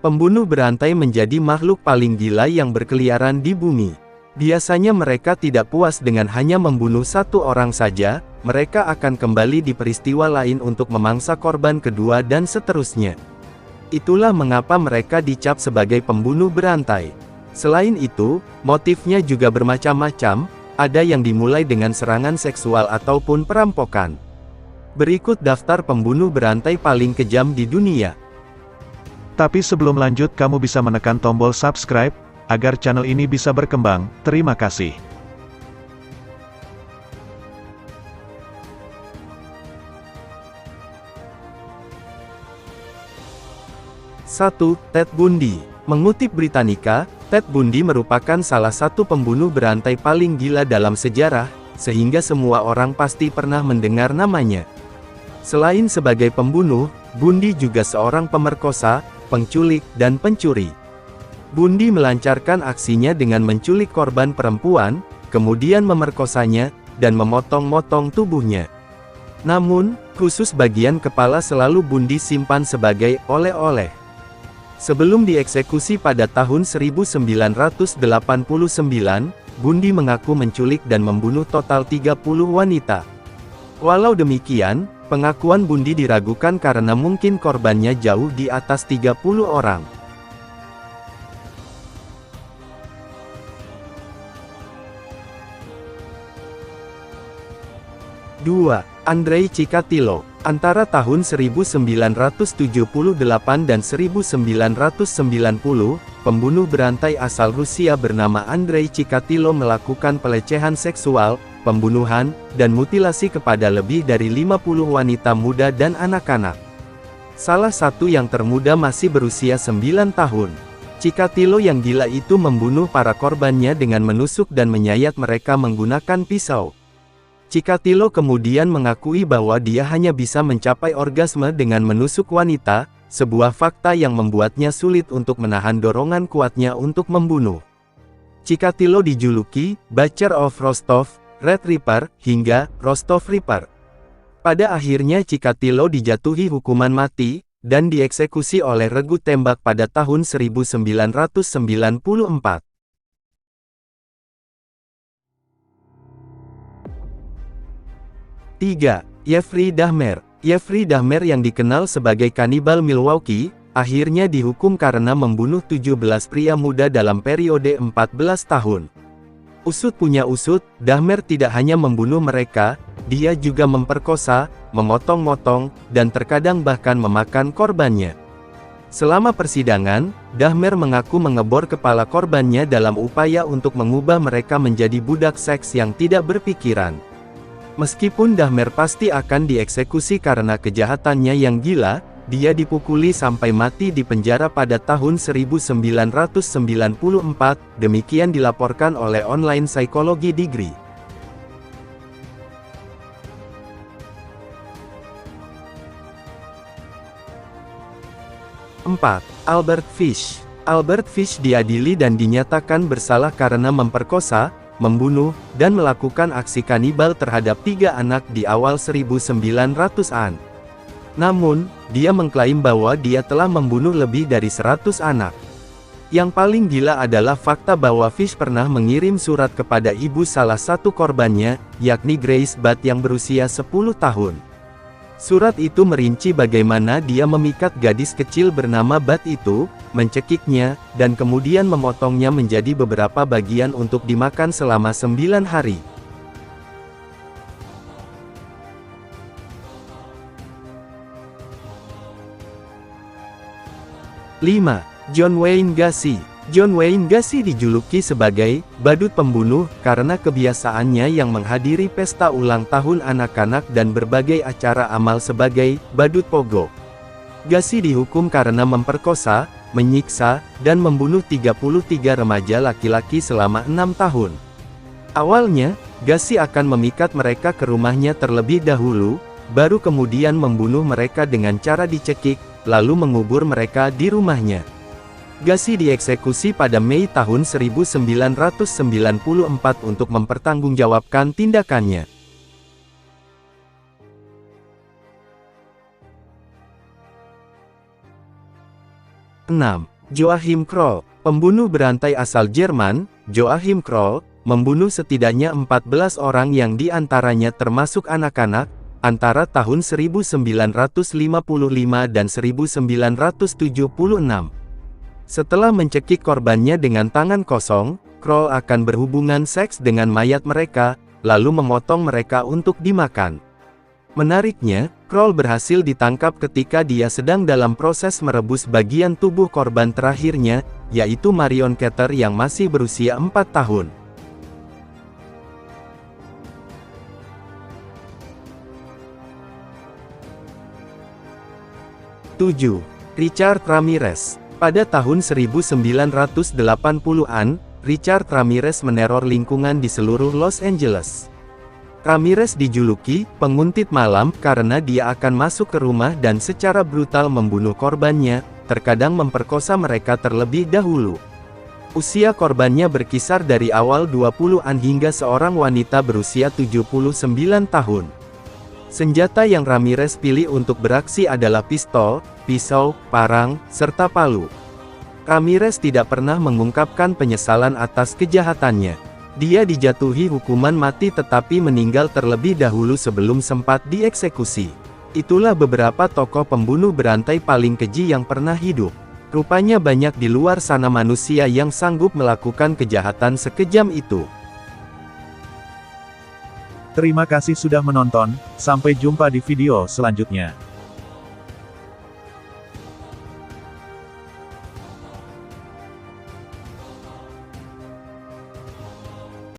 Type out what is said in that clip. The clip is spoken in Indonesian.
Pembunuh berantai menjadi makhluk paling gila yang berkeliaran di bumi. Biasanya mereka tidak puas dengan hanya membunuh satu orang saja, mereka akan kembali di peristiwa lain untuk memangsa korban kedua dan seterusnya. Itulah mengapa mereka dicap sebagai pembunuh berantai. Selain itu, motifnya juga bermacam-macam, ada yang dimulai dengan serangan seksual ataupun perampokan. Berikut daftar pembunuh berantai paling kejam di dunia. Tapi sebelum lanjut, kamu bisa menekan tombol subscribe, agar channel ini bisa berkembang. Terima kasih. Satu, Ted Bundy. Mengutip Britannica, Ted Bundy merupakan salah satu pembunuh berantai paling gila dalam sejarah, sehingga semua orang pasti pernah mendengar namanya. Selain sebagai pembunuh, Bundy juga seorang pemerkosa, penculik, dan pencuri. Bundy melancarkan aksinya dengan menculik korban perempuan, kemudian memerkosanya, dan memotong-motong tubuhnya. Namun, khusus bagian kepala selalu Bundy simpan sebagai oleh-oleh. Sebelum dieksekusi pada tahun 1989, Bundy mengaku menculik dan membunuh total 30 wanita. Walau demikian, pengakuan Bundy diragukan karena mungkin korbannya jauh di atas 30 orang. Dua, Andrei Chikatilo. Antara tahun 1978 dan 1990, pembunuh berantai asal Rusia bernama Andrei Chikatilo melakukan pelecehan seksual, pembunuhan, dan mutilasi kepada lebih dari 50 wanita muda dan anak-anak. Salah satu yang termuda masih berusia 9 tahun. Chikatilo yang gila itu membunuh para korbannya dengan menusuk dan menyayat mereka menggunakan pisau. Chikatilo kemudian mengakui bahwa dia hanya bisa mencapai orgasme dengan menusuk wanita, sebuah fakta yang membuatnya sulit untuk menahan dorongan kuatnya untuk membunuh. Chikatilo dijuluki Butcher of Rostov, Red Reaper, hingga Rostov Reaper. Pada akhirnya Chikatilo dijatuhi hukuman mati, dan dieksekusi oleh regu tembak pada tahun 1994. 3. Jeffrey Dahmer. Jeffrey Dahmer yang dikenal sebagai kanibal Milwaukee, akhirnya dihukum karena membunuh 17 pria muda dalam periode 14 tahun. Usut punya usut, Dahmer tidak hanya membunuh mereka, dia juga memperkosa, memotong-motong, dan terkadang bahkan memakan korbannya. Selama persidangan, Dahmer mengaku mengebor kepala korbannya dalam upaya untuk mengubah mereka menjadi budak seks yang tidak berpikiran. Meskipun Dahmer pasti akan dieksekusi karena kejahatannya yang gila, dia dipukuli sampai mati di penjara pada tahun 1994, demikian dilaporkan oleh Online Psychology Degree. 4. Albert Fish. Albert Fish diadili dan dinyatakan bersalah karena memperkosa, membunuh, dan melakukan aksi kanibal terhadap 3 anak di awal 1900-an. Namun, dia mengklaim bahwa dia telah membunuh lebih dari 100 anak. Yang paling gila adalah fakta bahwa Fish pernah mengirim surat kepada ibu salah satu korbannya, yakni Grace Budd yang berusia 10 tahun. Surat itu merinci bagaimana dia memikat gadis kecil bernama Budd itu, mencekiknya, dan kemudian memotongnya menjadi beberapa bagian untuk dimakan selama 9 hari. 5. John Wayne Gacy. John Wayne Gacy dijuluki sebagai badut pembunuh karena kebiasaannya yang menghadiri pesta ulang tahun anak-anak dan berbagai acara amal sebagai badut pogo. Gacy dihukum karena memperkosa, menyiksa, dan membunuh 33 remaja laki-laki selama 6 tahun. Awalnya, Gacy akan memikat mereka ke rumahnya terlebih dahulu, baru kemudian membunuh mereka dengan cara dicekik, lalu mengubur mereka di rumahnya. Gacy dieksekusi pada Mei tahun 1994 untuk mempertanggungjawabkan tindakannya. 6. Joachim Kroll, pembunuh berantai asal Jerman, Joachim Kroll, membunuh setidaknya 14 orang yang diantaranya termasuk anak-anak, antara tahun 1955 dan 1976. Setelah mencekik korbannya dengan tangan kosong, Kroll akan berhubungan seks dengan mayat mereka, lalu memotong mereka untuk dimakan. Menariknya, Kroll berhasil ditangkap ketika dia sedang dalam proses merebus bagian tubuh korban terakhirnya, yaitu Marion Kater yang masih berusia 4 tahun. Richard Ramirez. Pada tahun 1980-an, Richard Ramirez meneror lingkungan di seluruh Los Angeles. Ramirez dijuluki penguntit malam karena dia akan masuk ke rumah dan secara brutal membunuh korbannya, terkadang memperkosa mereka terlebih dahulu. Usia korbannya berkisar dari awal 20-an hingga seorang wanita berusia 79 tahun. Senjata yang Ramirez pilih untuk beraksi adalah pistol, pisau, parang, serta palu. Ramirez tidak pernah mengungkapkan penyesalan atas kejahatannya. Dia dijatuhi hukuman mati tetapi meninggal terlebih dahulu sebelum sempat dieksekusi. Itulah beberapa tokoh pembunuh berantai paling keji yang pernah hidup. Rupanya banyak di luar sana manusia yang sanggup melakukan kejahatan sekejam itu. Terima kasih sudah menonton, sampai jumpa di video selanjutnya.